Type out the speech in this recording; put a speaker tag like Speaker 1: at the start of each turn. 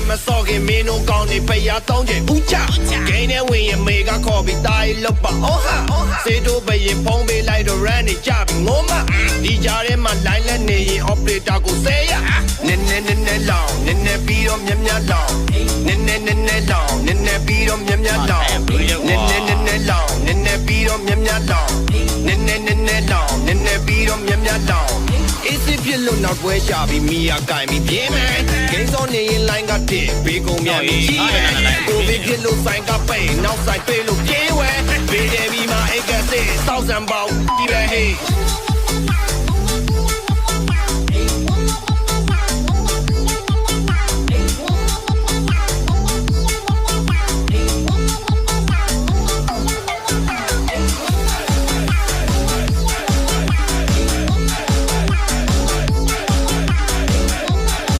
Speaker 1: မစော့ခင်မင်းတို့ကောင်းနေဖျားတောင်းချိန်ဦးချဂိမ်းနဲ့ဝင်ရင်မေကခေါ်ပြီးတားရီလောက်ပါအော်ဟာစေတိုးပရင်ဖုံးပေးလိုက်တော့ run နေကြပြီငိုမဒီကြားထဲမှာ line လက်နေရင် operator ကိုဆဲရနည်းနည်းလောင်နည်းနည်းပြီးတော့မြတ်လောင်နည်းနည်းလောင်နည်းနည်းပြီးတော့မြတ်လောင်နည်းနည်းလောင်နည်းနည်းပြီးတော့မြတ်လောင်နည်းနည်းလောင်နည်းနည်းပြီးတော့မြတ်လောင်အေးစစ်ဖြစ်လို့နောက်ပွဲရှာပြီးမိရကင်ပြီးပြင်းမယ်ဂိမ်းစောနေရင် line ကတစ်ဘေးကုန်းမြန်ပြီးကြီးတယ်ကိုဗစ်ဖြစ်လို့ဆိုင်ကပိတ်နောက်ဆိုင်တွေ့လို့ပြေးဝဲဘေးတယ်ပြီးမှအိတ်ကစစ်စောက်စံပေါဒီပဲဟေး